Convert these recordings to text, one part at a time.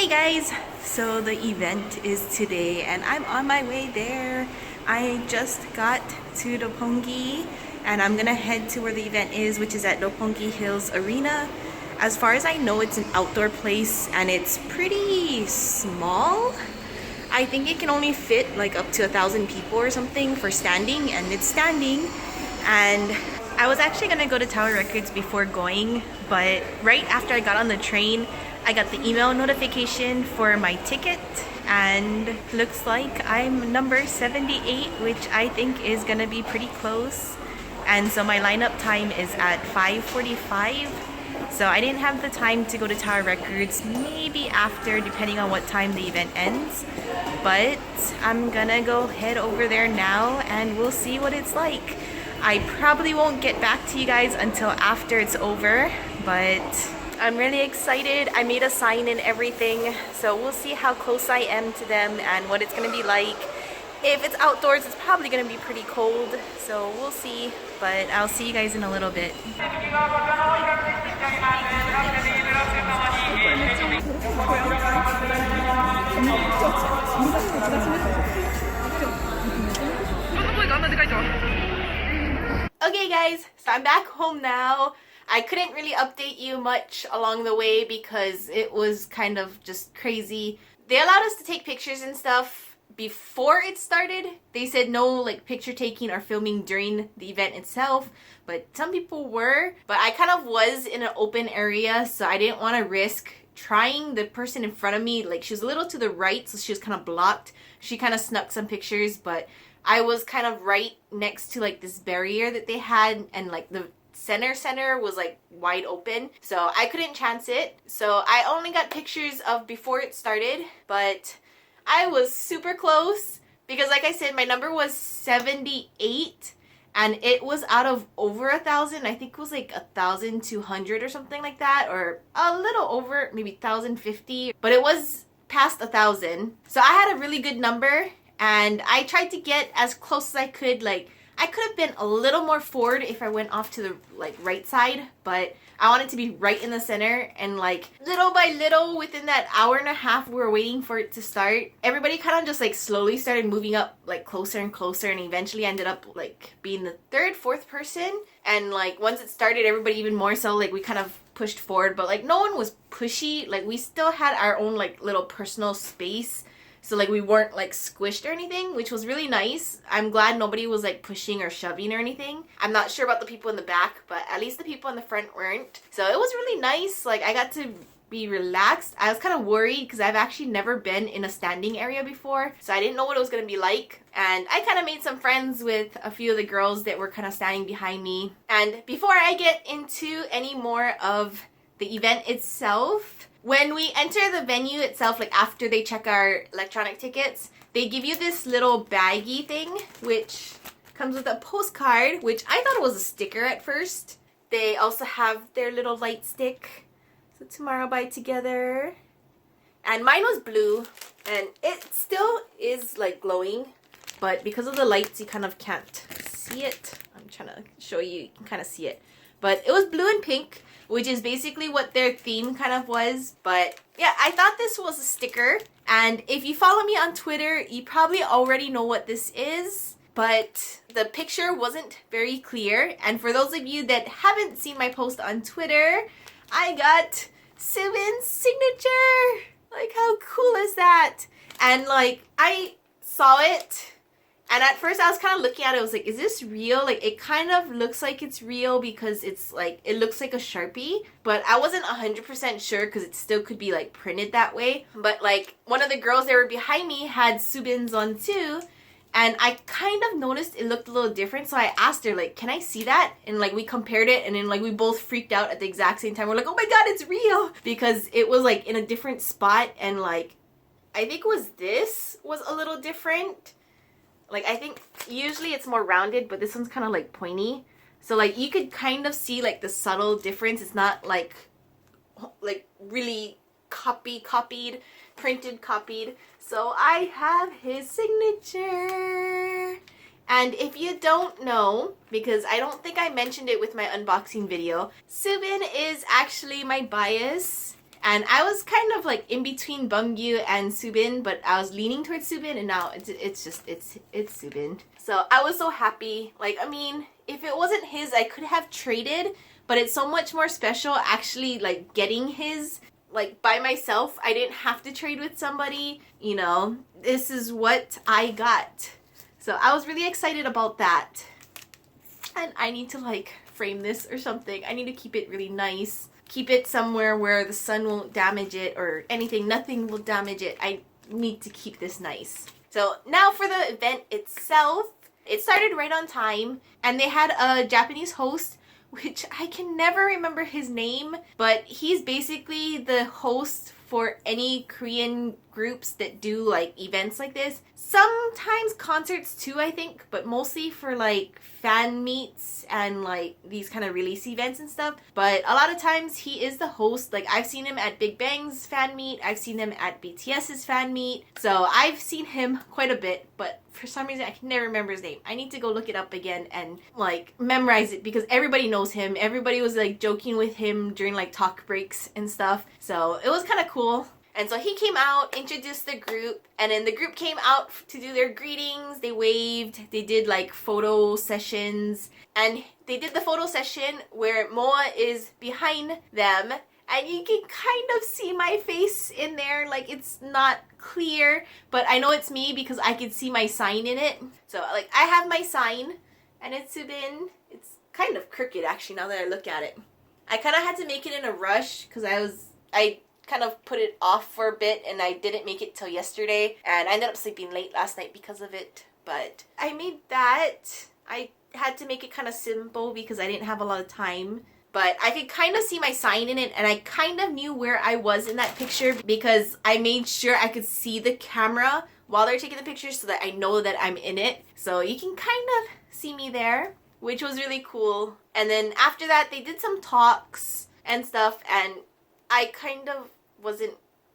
Guys, so the event is today and I'm on my way there. I just got to Roppongi and I'm gonna head to where the event is, which is at Roppongi Hills Arena. As far as I know, it's an outdoor place and it's pretty small. I think it can only fit like up to 1,000 people or something for standing, and it's standing. And I was actually gonna go to Tower Records before going, but right after I got on the train, I got the email notification for my ticket, and looks like I'm number 78, which I think is gonna be pretty close. And so my lineup time is at 5:45. So I didn't have the time to go to Tower Records, maybe after, depending on what time the event ends. But I'm gonna go head over there now and we'll see what it's like. I probably won't get back to you guys until after it's over, but I'm really excited. I made a sign and everything, so we'll see how close I am to them and what it's gonna be like. If it's outdoors, it's probably gonna be pretty cold, so we'll see, but I'll see you guys in a little bit. Okay guys, so I'm back home now. I couldn't really update you much along the way because it was kind of just crazy. They allowed us to take pictures and stuff before it started. They said no like picture taking or filming during the event itself, but some people were. But I kind of was in an open area, so I didn't want to risk trying. The person in front of me, like, she was a little to the right, so she was kind of blocked. She kind of snuck some pictures, but I was kind of right next to like this barrier that they had, and like the center was like wide open, so I couldn't chance it. So I only got pictures of before it started, but I was super close because, like I said, my number was 78 and it was out of over 1,000. I think it was like 1,200 or something like that, or a little over, maybe 1,050, but it was past 1,000. So I had a really good number and I tried to get as close as I could. Like, I could have been a little more forward if I went off to the like right side, but I wanted to be right in the center. And like little by little, within that hour and a half we were waiting for it to start, everybody kind of just like slowly started moving up like closer and closer, and eventually ended up like being the third, fourth person. And like once it started, everybody even more so, like we kind of pushed forward, but like no one was pushy. Like we still had our own like little personal space. So like we weren't like squished or anything, which was really nice. I'm glad nobody was like pushing or shoving or anything. I'm not sure about the people in the back, but at least the people in the front weren't. So it was really nice. Like I got to be relaxed. I was kind of worried because I've actually never been in a standing area before, so I didn't know what it was going to be like. And I kind of made some friends with a few of the girls that were kind of standing behind me. And before I get into any more of the event itself, when we enter the venue itself, like after they check our electronic tickets, they give you this little baggie thing, which comes with a postcard, which I thought it was a sticker at first. They also have their little light stick. So tomorrow by together. And mine was blue, and it still is like glowing, but because of the lights you kind of can't see it. I'm trying to show you, you can kind of see it. But it was blue and pink, which is basically what their theme kind of was. But yeah, I thought this was a sticker. And if you follow me on Twitter, you probably already know what this is. But the picture wasn't very clear. And for those of you that haven't seen my post on Twitter, I got SOOBI'N's signature. Like, how cool is that? And like, I saw it, and at first I was kind of looking at it, I was like, is this real? Like, it kind of looks like it's real because it's like, it looks like a Sharpie, but I wasn't 100% sure because it still could be like printed that way. But like, one of the girls that were behind me had SOOBI'N's on too, and I kind of noticed it looked a little different, so I asked her, like, can I see that? And like, we compared it, and then like, we both freaked out at the exact same time. We're like, oh my god, it's real! Because it was like in a different spot, and like, I think this was a little different. Like, I think usually it's more rounded, but this one's kind of like pointy. So like, you could kind of see like the subtle difference. It's not like really copied, printed copied. So I have his signature. And if you don't know, because I don't think I mentioned it with my unboxing video, SOOBI'N is actually my bias. And I was kind of like in between Bumgyu and Soobin, but I was leaning towards Soobin, and now it's Soobin. So I was so happy. Like, I mean, if it wasn't his, I could have traded, but it's so much more special actually like getting his like by myself. I didn't have to trade with somebody, you know. This is what I got. So I was really excited about that. And I need to like frame this or something. I need to keep it really nice. Keep it somewhere where the sun won't damage it or anything. Nothing will damage it. I need to keep this nice. So now for the event itself. It started right on time. And they had a Japanese host, which I can never remember his name. But he's basically the host for any Korean groups that do like events like this. Sometimes concerts too, I think, but mostly for like fan meets and like these kind of release events and stuff. But a lot of times he is the host. Like I've seen him at Big Bang's fan meet, I've seen him at BTS's fan meet. So I've seen him quite a bit, but for some reason I can never remember his name. I need to go look it up again and like memorize it because everybody knows him. Everybody was like joking with him during like talk breaks and stuff. So it was kind of cool. And so he came out, introduced the group, and then the group came out to do their greetings. They waved, they did like photo sessions, and they did the photo session where Moa is behind them, and you can kind of see my face in there. Like it's not clear, but I know it's me because I can see my sign in it. So like I have my sign, and it's Soobin. It's kind of crooked actually now that I look at it. I kind of had to make it in a rush because I kind of put it off for a bit and I didn't make it till yesterday, and I ended up sleeping late last night because of it. But I made that. I had to make it kind of simple because I didn't have a lot of time, but I could kind of see my sign in it, and I kind of knew where I was in that picture because I made sure I could see the camera while they're taking the picture so that I know that I'm in it. So you can kind of see me there, which was really cool. And then after that they did some talks and stuff, and I kind of wasn't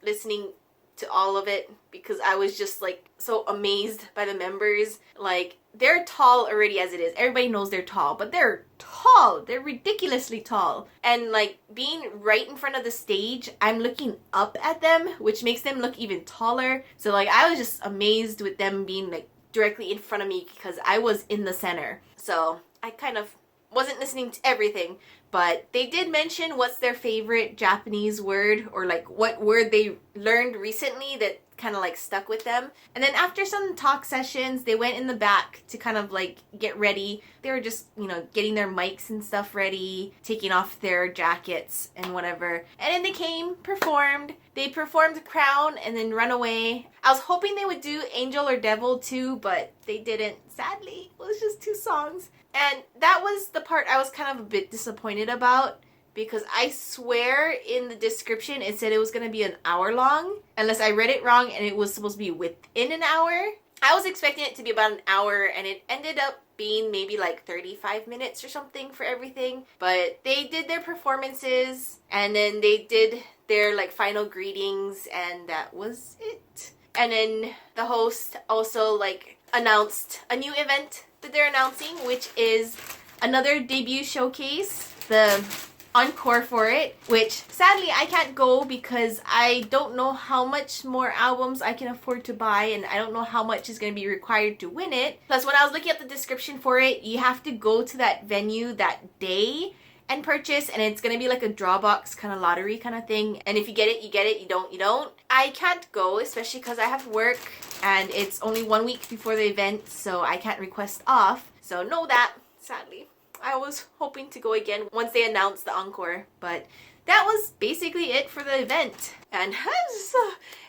listening to all of it because I was just like so amazed by the members. Like they're tall already as it is. Everybody knows they're tall, but they're tall. They're ridiculously tall. And like being right in front of the stage, I'm looking up at them, which makes them look even taller. So like I was just amazed with them being like directly in front of me because I was in the center. So I kind of wasn't listening to everything, but they did mention what's their favorite Japanese word, or like what word they learned recently that kind of like stuck with them. And then after some talk sessions, they went in the back to kind of like get ready. They were just, you know, getting their mics and stuff ready, taking off their jackets and whatever. And then they came, performed. They performed Crown and then Runaway. I was hoping they would do Angel or Devil too, but they didn't. Sadly, it was just 2 songs. And that was the part I was kind of a bit disappointed about, because I swear in the description it said it was going to be an hour long, unless I read it wrong and it was supposed to be within an hour. I was expecting it to be about an hour, and it ended up being maybe like 35 minutes or something for everything. But they did their performances, and then they did their like final greetings, and that was it. And then the host also like announced a new event that they're announcing, which is another debut showcase, the encore for it, which sadly I can't go because I don't know how much more albums I can afford to buy, and I don't know how much is going to be required to win it. Plus, when I was looking at the description for it, you have to go to that venue that day and purchase, and it's going to be like a draw box kind of lottery kind of thing, and if you get it, you get it. You don't, you don't. I can't go, especially because I have work and it's only 1 week before the event, so I can't request off. So know that, sadly. I was hoping to go again once they announced the encore, but that was basically it for the event. And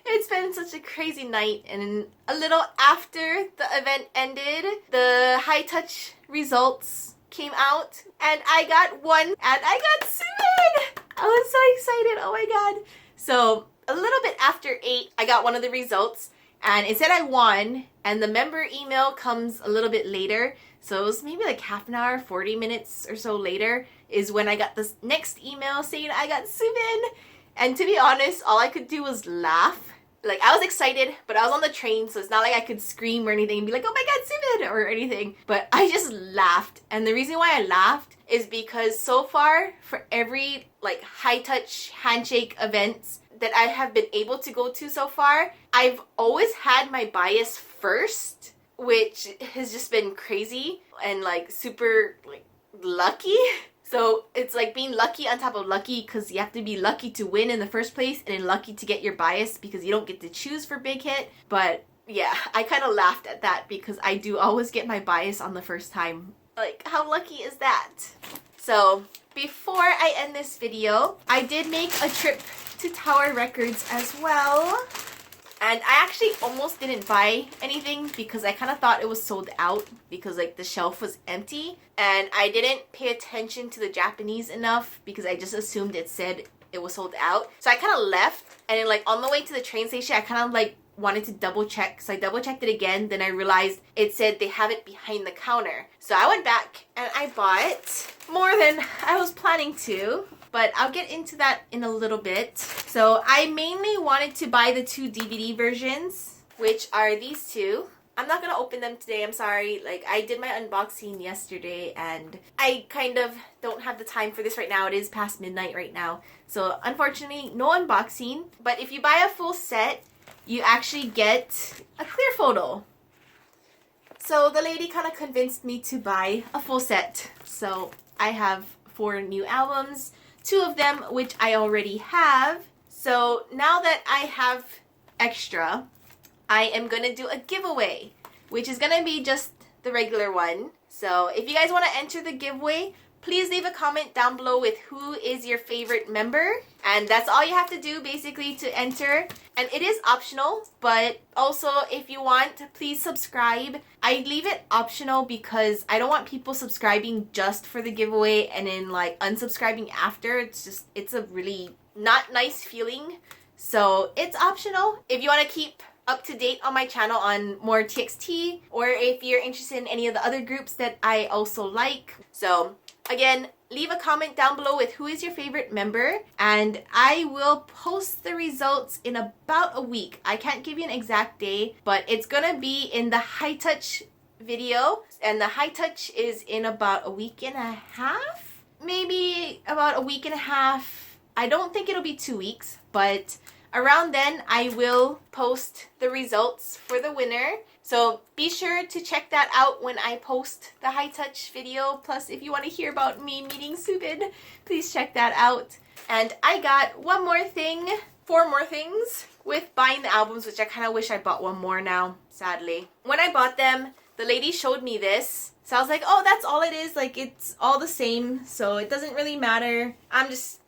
it's been such a crazy night, and a little after the event ended, the high touch results came out, and I got one, and I got Soobin! I was so excited, oh my god. So a little bit after 8, I got one of the results, and it said I won, and the member email comes a little bit later. So it was maybe like half an hour, 40 minutes or so later is when I got this next email saying I got Soobin. And to be honest, all I could do was laugh. Like, I was excited, but I was on the train, so it's not like I could scream or anything and be like, oh my god, Soobin, or anything. But I just laughed. And the reason why I laughed is because so far, for every like high touch handshake events that I have been able to go to so far, I've always had my bias first, which has just been crazy and like super like lucky. So it's like being lucky on top of lucky, because you have to be lucky to win in the first place and then lucky to get your bias because you don't get to choose for big hit. But yeah, I kind of laughed at that because I do always get my bias on the first time. Like, how lucky is that? So before I end this video, I did make a trip to Tower Records as well. And I actually almost didn't buy anything because I kind of thought it was sold out because like the shelf was empty. And I didn't pay attention to the Japanese enough because I just assumed it said it was sold out. So I kind of left, and then like on the way to the train station, I kind of like wanted to double check. So I double checked it again. Then I realized it said they have it behind the counter. So I went back and I bought more than I was planning to. But I'll get into that in a little bit. So I mainly wanted to buy the 2 DVD versions, which are these two. I'm not gonna open them today, I'm sorry. Like, I did my unboxing yesterday and I kind of don't have the time for this right now. It is past midnight right now. So unfortunately, no unboxing. But if you buy a full set, you actually get a clear photo. So the lady kind of convinced me to buy a full set. So I have 4 new albums. 2 of them which I already have. So now that I have extra, I am gonna do a giveaway, which is gonna be just the regular one. So if you guys want to enter the giveaway, please leave a comment down below with who is your favorite member. And that's all you have to do basically to enter. And it is optional, but also if you want, please subscribe. I leave it optional because I don't want people subscribing just for the giveaway and then like unsubscribing after. It's a really not nice feeling. So it's optional. If you want to keep up to date on my channel on more TXT, or if you're interested in any of the other groups that I also like. So again, leave a comment down below with who is your favorite member, and I will post the results in about a week. I can't give you an exact day, but it's gonna be in the high touch video, and the high touch is in about a week and a half? Maybe about a week and a half. I don't think it'll be 2 weeks, but around then I will post the results for the winner. So be sure to check that out when I post the high touch video. Plus, if you want to hear about me meeting SOOBIN, please check that out. And I got 4 more things with buying the albums, which I kind of wish I bought 1 more now, sadly. When I bought them, the lady showed me this. So I was like, oh, that's all it is. Like, it's all the same, so it doesn't really matter. I'm just,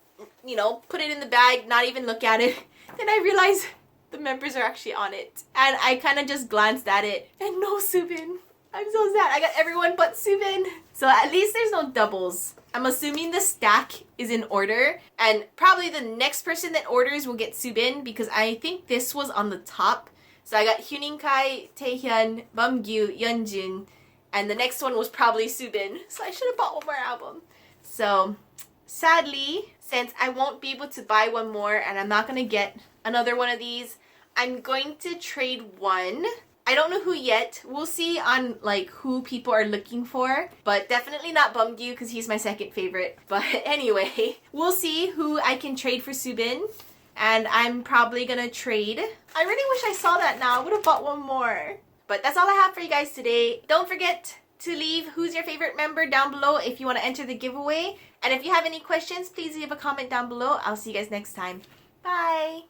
you know, put it in the bag, not even look at it. Then I realized the members are actually on it. And I kind of just glanced at it. And no SOOBIN. I'm so sad. I got everyone but SOOBIN. So at least there's no doubles. I'm assuming the stack is in order. And probably the next person that orders will get SOOBIN, because I think this was on the top. So I got Huninkai, Taehyun, Bumgyu, Yeonjun. And the next one was probably SOOBIN. So I should have bought 1 more album. So sadly, since I won't be able to buy 1 more and I'm not going to get another one of these, I'm going to trade 1. I don't know who yet. We'll see on like who people are looking for, but definitely not Bumgyu because he's my second favorite. But anyway, we'll see who I can trade for SOOBIN, and I'm probably going to trade. I really wish I saw that now. I would have bought 1 more. But that's all I have for you guys today. Don't forget to leave who's your favorite member down below if you want to enter the giveaway. And if you have any questions, please leave a comment down below. I'll see you guys next time. Bye!